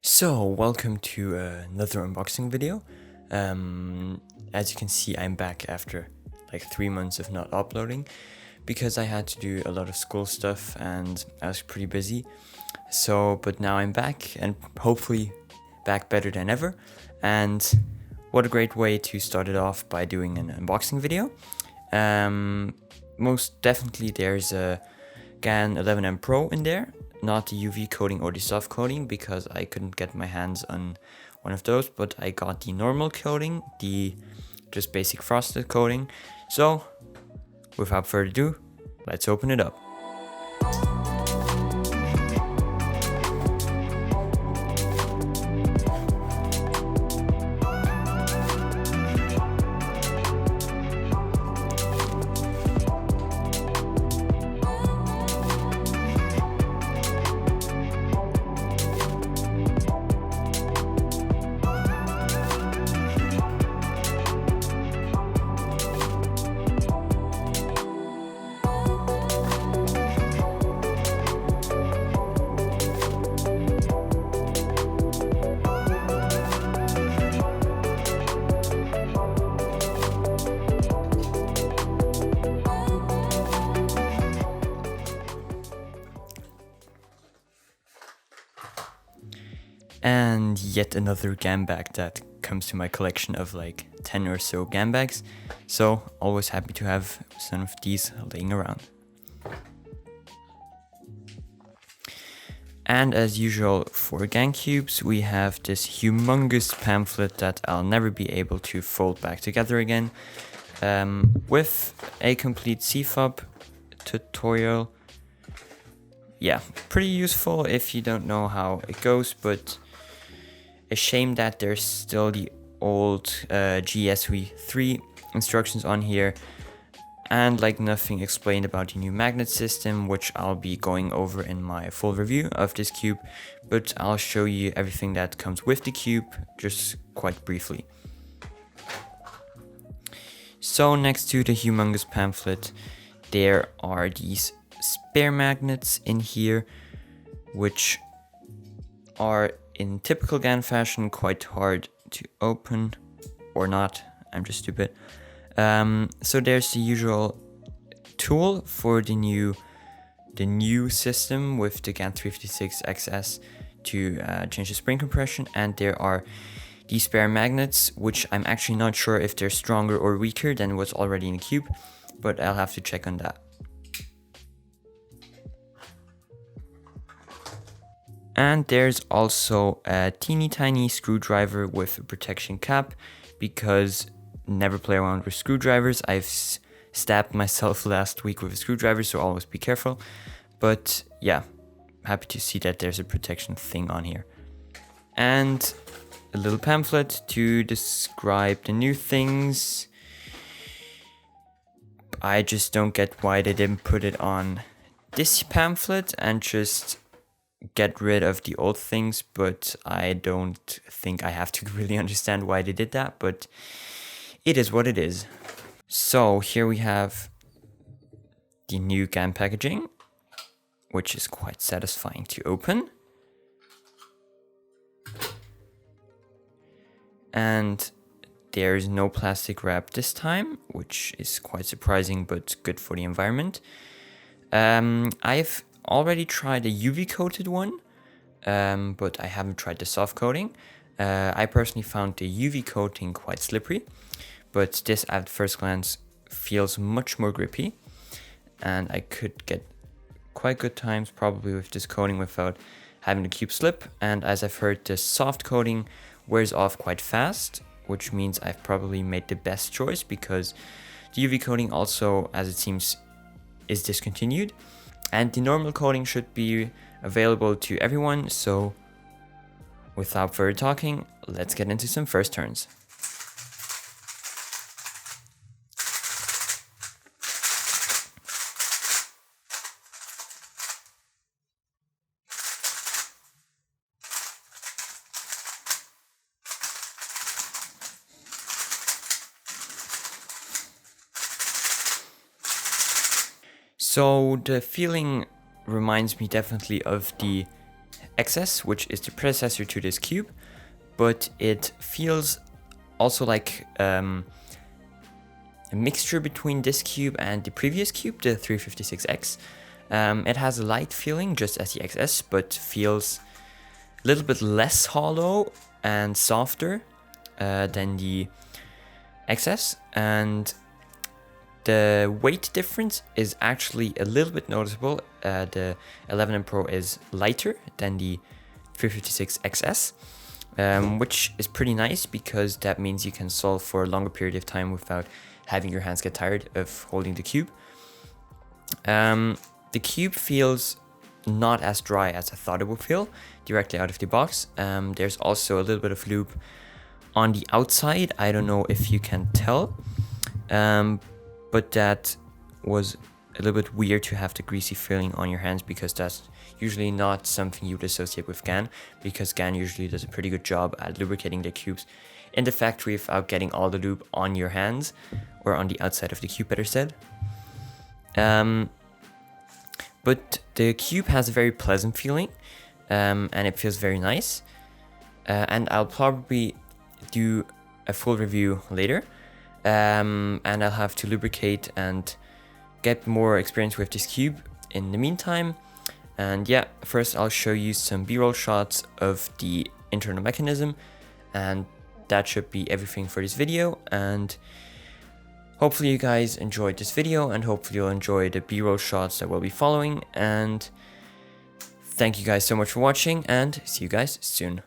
So, welcome to another unboxing video. As you can see, I'm back after like 3 months of not uploading because I had to do a lot of school stuff and I was pretty busy. But now I'm back and hopefully back better than ever. And what a great way to start it off by doing an unboxing video. Most definitely there's a GAN 11M Pro in there, not the UV coating or the soft coating because I couldn't get my hands on one of those, but I got the normal coating, the just basic frosted coating. So without further ado, let's open it up. And yet another GAN bag that comes to my collection of like 10 or so GAN bags. So always happy to have some of these laying around. And as usual for GAN cubes, we have this humongous pamphlet that I'll never be able to fold back together again, with a complete CFOB tutorial. Yeah, pretty useful if you don't know how it goes, but a shame that there's still the old GSV3 instructions on here and like nothing explained about the new magnet system, which I'll be going over in my full review of this cube, but I'll show you everything that comes with the cube just quite briefly. So next to the humongous pamphlet, there are these spare magnets in here, which are in typical GAN fashion quite hard to open, or not, I'm just stupid. So there's the usual tool for the new system with the GAN 356XS to change the spring compression, and there are these spare magnets, which I'm actually not sure if they're stronger or weaker than what's already in the cube, but I'll have to check on that. And there's also a teeny tiny screwdriver with a protection cap, because never play around with screwdrivers. I've stabbed myself last week with a screwdriver, so always be careful. But yeah, happy to see that there's a protection thing on here. And a little pamphlet to describe the new things. I just don't get why they didn't put it on this pamphlet and just get rid of the old things, but I don't think I have to really understand why they did that, but it is what it is. So here we have the new GAN packaging, which is quite satisfying to open. And there's no plastic wrap this time, which is quite surprising but good for the environment. I've already tried a UV coated one, but I haven't tried the soft coating. I personally found the UV coating quite slippery, but this at first glance feels much more grippy, and I could get quite good times probably with this coating without having the cube slip. And as I've heard, the soft coating wears off quite fast, which means I've probably made the best choice, because the UV coating also, as it seems, is discontinued. And the normal coating should be available to everyone, so without further talking, let's get into some first turns. So the feeling reminds me definitely of the XS, which is the predecessor to this cube, but it feels also like a mixture between this cube and the previous cube, the 356X. It has a light feeling just as the XS, but feels a little bit less hollow and softer than the XS, and the weight difference is actually a little bit noticeable. The 11M Pro is lighter than the 356XS, which is pretty nice because that means you can solve for a longer period of time without having your hands get tired of holding the cube. The cube feels not as dry as I thought it would feel directly out of the box. There's also a little bit of lube on the outside. I don't know if you can tell, but that was a little bit weird to have the greasy feeling on your hands, because that's usually not something you would associate with GAN, because GAN usually does a pretty good job at lubricating their cubes in the factory without getting all the lube on your hands, or on the outside of the cube, better said. But the cube has a very pleasant feeling, and it feels very nice. And I'll probably do a full review later, and I'll have to lubricate and get more experience with this cube in the meantime. And yeah, first I'll show you some B-roll shots of the internal mechanism, and that should be everything for this video. And hopefully you guys enjoyed this video, and hopefully you'll enjoy the B-roll shots that will be following. And thank you guys so much for watching, and see you guys soon.